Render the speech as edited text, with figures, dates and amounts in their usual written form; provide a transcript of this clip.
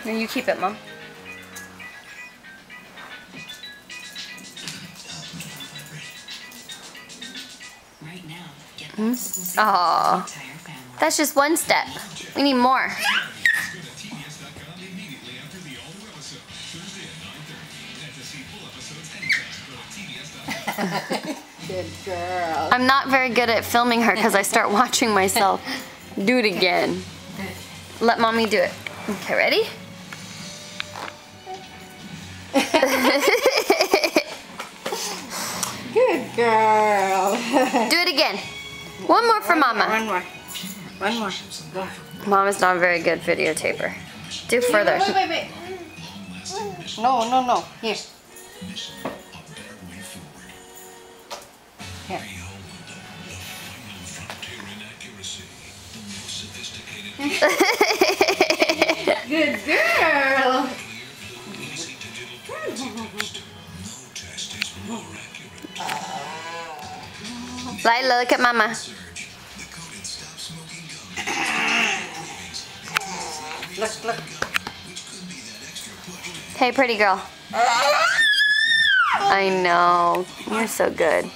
No, you keep it, Mom. Oh, that's just one step. We need more. Good girl. I'm not very good at filming her because I start watching myself do it again. Let Mommy do it. Okay, ready? Good girl. Do it again. One more for Mama. One more. One more. Go. Mama's not a very good videotaper. Do further. Wait. No. Here. Here. Good girl. Lila, look at Mama. Look. Hey, pretty girl. I know. You're so good.